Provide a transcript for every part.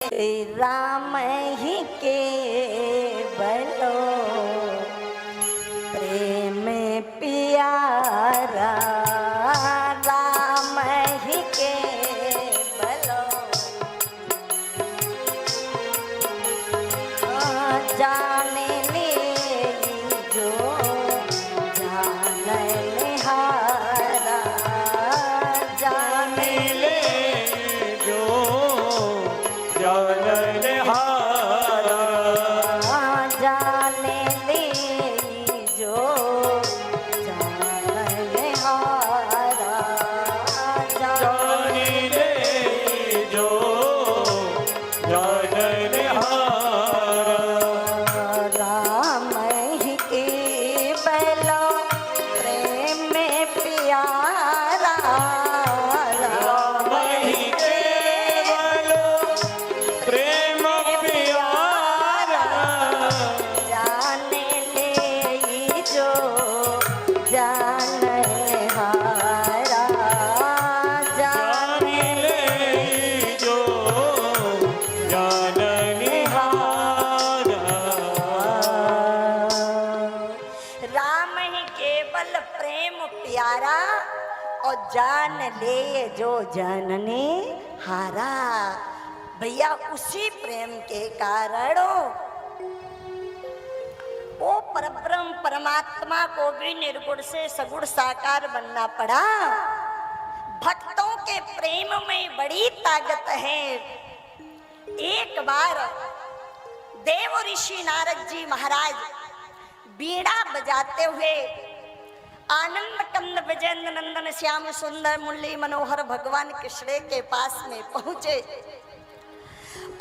राम ही केवलो प्रेम प्यारा, राम ही केवलो जाने ले जो जाने हारा, जाने ले जो जानने हारा, जाने ले जो जानने हारा, जाने ले जो जानने हारा, राम ही केवलो प्रेम प्यारा, राम ही केवलो प्रेम प्यारा, जाने ले जो जानने हारा, जाने ले जो जानने हारा, राम ही केवल प्रेम प्यारा और जान ले जो जानने हारा। भैया उसी प्रेम के कारण वो परब्रह्म परमात्मा को भी निर्गुण से सगुण साकार बनना पड़ा। भक्तों के प्रेम में बड़ी ताकत है। एक बार देव ऋषि नारद जी महाराज बीड़ा बजाते हुए आनंद कंद विजेंद्र नंदन श्याम सुंदर मुरली मनोहर भगवान कृष्ण के पास में पहुंचे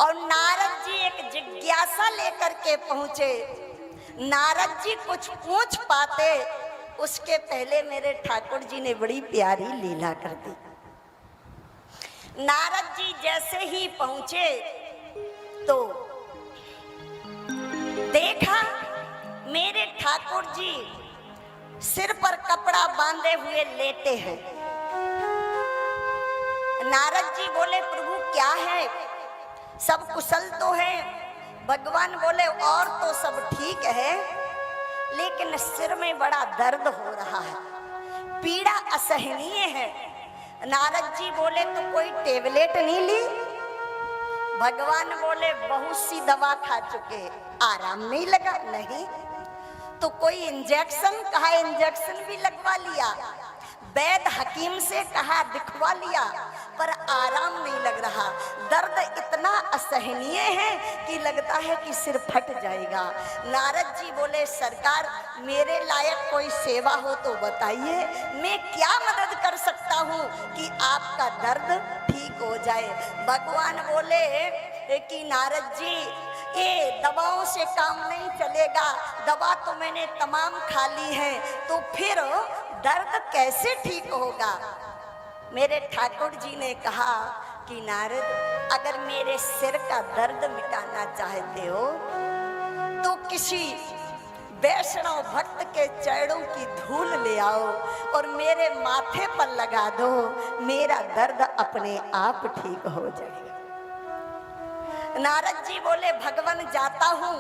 और नारद जी एक जिज्ञासा लेकर के पहुंचे। नारद जी कुछ पूछ पाते उसके पहले मेरे ठाकुर जी ने बड़ी प्यारी लीला कर दी। नारद जी जैसे ही पहुंचे तो देखा मेरे ठाकुर जी सिर पर कपड़ा बांधे हुए लेटे हैं। नारद जी बोले प्रभु क्या है, सब कुशल तो है? भगवान बोले और तो सब ठीक है लेकिन सिर में बड़ा दर्द हो रहा है, पीड़ा असहनीय है। नारद जी बोले तो कोई टेबलेट नहीं ली? भगवान बोले बहुत सी दवा खा चुके, आराम नहीं लगा? नहीं। तो कोई इंजेक्शन? कहा इंजेक्शन भी लगवा लिया, वैद्य हकीम से कहा दिखवा लिया, पर आराम नहीं लग रहा। दर्द इतना असहनीय है कि लगता है कि सिर फट जाएगा। नारद जी बोले सरकार मेरे लायक कोई सेवा हो तो बताइए, मैं क्या मदद कर सकता हूँ कि आपका दर्द ठीक हो जाए। भगवान बोले कि नारद जी ये दवाओं से काम नहीं चलेगा, दवा तो मैंने तमाम खा ली है, तो फिर दर्द कैसे ठीक होगा? मेरे ठाकुर जी ने कहा कि नारद अगर मेरे सिर का दर्द मिटाना चाहते हो तो किसी वैष्णव भक्त के चरणों की धूल ले आओ और मेरे माथे पर लगा दो, मेरा दर्द अपने आप ठीक हो जाएगा। नारद जी बोले भगवान जाता हूं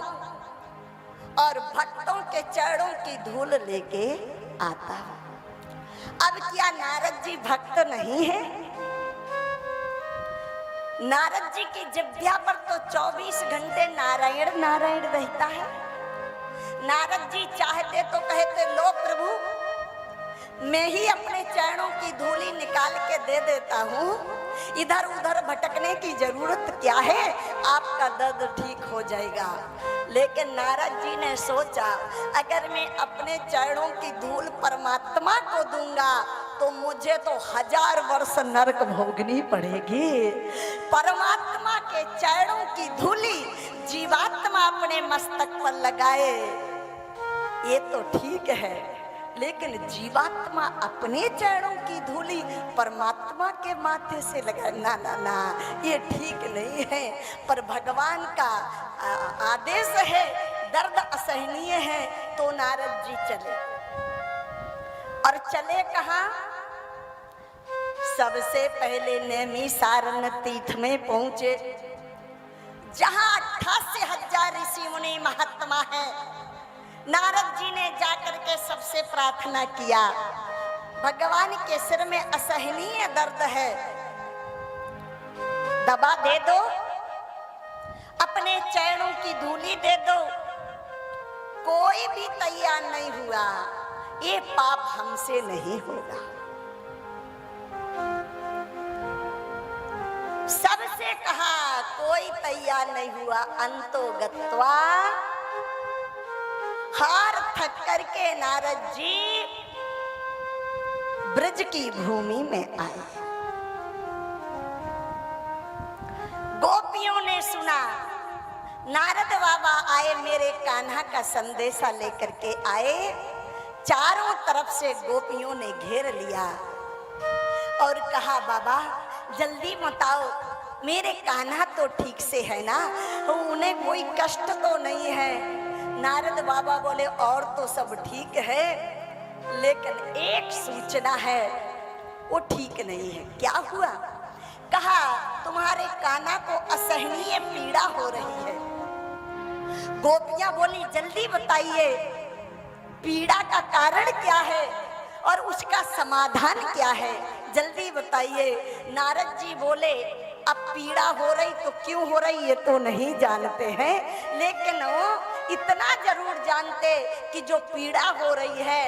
और भक्तों के चरणों की धूल लेके आता हूं। अब क्या नारद जी भक्त नहीं है? नारद जी की जिह्वा पर तो 24 घंटे नारायण नारायण रहता है। नारद जी चाहते तो कहते लो प्रभु मैं ही अपने चरणों की धूली निकाल के दे देता हूँ, इधर उधर भटकने की जरूरत क्या है, आपका दर्द ठीक हो जाएगा। लेकिन नारद जी ने सोचा अगर मैं अपने चरणों की धूल परमात्मा को दूंगा तो मुझे तो 1000 वर्ष नरक भोगनी पड़ेगी। परमात्मा के चरणों की धूली जीवात्मा अपने मस्तक पर लगाए ये तो ठीक है, लेकिन जीवात्मा अपने चरणों की धूली परमात्मा के माथे से लगा, ना ना ना ये ठीक नहीं है। पर भगवान का आदेश है, दर्द असहनीय है, तो नारद जी चले। और चले कहाँ? सबसे पहले नैमिषारण्य तीर्थ में पहुंचे। ही महात्मा है। नारद जी ने जाकर के सबसे प्रार्थना किया, भगवान के सिर में असहनीय दर्द है, दवा दे दो, अपने चरणों की धूली दे दो। कोई भी तैयार नहीं हुआ, ये पाप हमसे नहीं होगा। सबसे कहा, कोई तैयार नहीं हुआ। अंतो गत्वा, हार थक करके नारद जी ब्रज की भूमि में आए। गोपियों ने सुना, नारद बाबा आए, मेरे कान्हा का संदेशा लेकर के आए। चारों तरफ से गोपियों ने घेर लिया और कहा, बाबा जल्दी बताओ, मेरे कान्हा तो ठीक से है ना, उन्हें कोई कष्ट तो नहीं है। नारद बाबा बोले, और तो सब ठीक है, लेकिन एक सूचना है, वो ठीक नहीं है। क्या हुआ? कहा, तुम्हारे कान्हा को असहनीय पीड़ा हो रही है। गोपियां बोली, जल्दी बताइए, पीड़ा का कारण क्या है और उसका समाधान क्या है, जल्दी बताइए। नारद जी बोले, अब पीड़ा हो रही तो क्यों हो रही ये तो नहीं जानते हैं, लेकिन वो इतना जरूर जानते कि जो पीड़ा हो रही है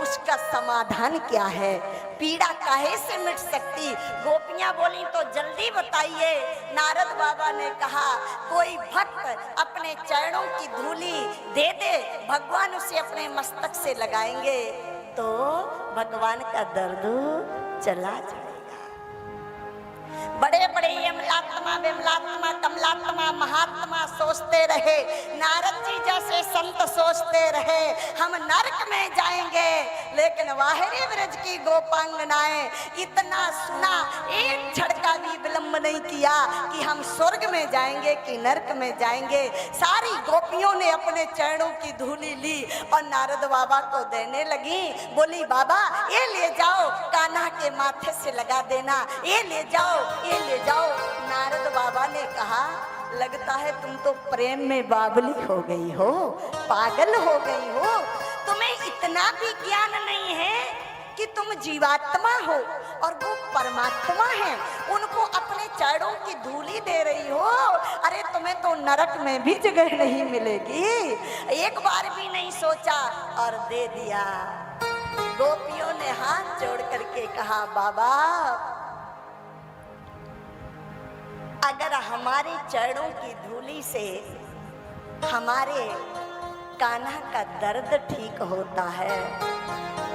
उसका समाधान क्या है, पीड़ा काहे से मिट सकती। गोपियां बोली, तो जल्दी बताइए। नारद बाबा ने कहा, कोई भक्त अपने चरणों की धूली दे दे, भगवान उसे अपने मस्तक से लगाएंगे तो भगवान का दर्द चला जाएगा। बड़े बड़े यमलात्मा, विमलात्मा, कमलात्मा, महात्मा सोचते रहे, नारद जी जैसे संत सोचते रहे हम नरक में जाएंगे, लेकिन वाहिनी ब्रज की गोपांगनाएं इतना सुना, एक झटका भी विलंब नहीं किया कि हम स्वर्ग में जाएंगे कि नरक में जाएंगे। सारी गोपियों ने अपने चरणों की धूली ली और नारद बाबा को देने लगी। बोली, बाबा ये ले जाओ, कान्हा के माथे से लगा देना, ये ले जाओ, ये ले जाओ। नारद बाबा ने कहा, लगता है तुम तो प्रेम में बावली हो गई हो, पागल हो गई हो, तुम्हें इतना भी ज्ञान नहीं है कि तुम जीवात्मा हो और वो परमात्मा है, उनको अपने चरणों की धूली दे रही हो। अरे तुम्हें तो नरक में भी जगह नहीं मिलेगी। एक बार भी नहीं सोचा और दे दिया। गोपियों ने हाथ जोड़ करके कहा, बाबा अगर हमारे चरणों की धूली से हमारे कान्हा का दर्द ठीक होता है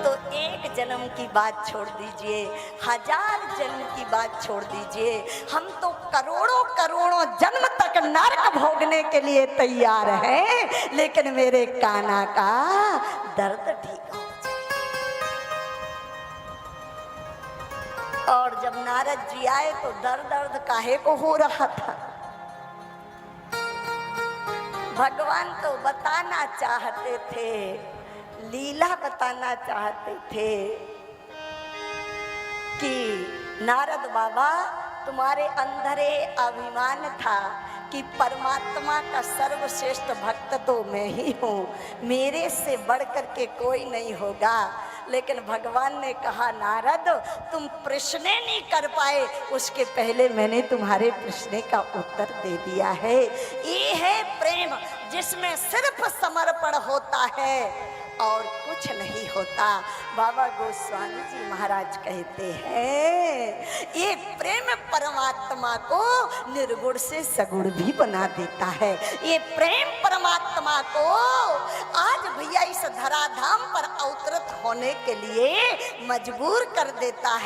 तो एक जन्म की बात छोड़ दीजिए, 1000 जन्म की बात छोड़ दीजिए, हम तो करोड़ों करोड़ों जन्म तक नरक भोगने के लिए तैयार हैं, लेकिन मेरे कान्हा का दर्द ठीक हो जाए। और जब नारद जी आए तो दर्द काहे को हो रहा था? भगवान तो बताना चाहते थे, लीला बताना चाहते थे कि नारद बाबा तुम्हारे अंदर अभिमान था कि परमात्मा का सर्वश्रेष्ठ भक्त तो मैं ही हूँ, मेरे से बढ़ कर के कोई नहीं होगा। लेकिन भगवान ने कहा, नारद तुम प्रश्न नहीं कर पाए, उसके पहले मैंने तुम्हारे प्रश्न का उत्तर दे दिया है। ये है प्रेम जिसमें सिर्फ समर्पण होता है और कुछ नहीं होता। बाबा गोस्वामी जी महाराज कहते हैं, ये प्रेम परमात्मा को निर्गुण से सगुण भी बना देता है। ये प्रेम परमात्मा को आज भैया इस धराधाम पर अवतरित होने के लिए मजबूर कर देता है।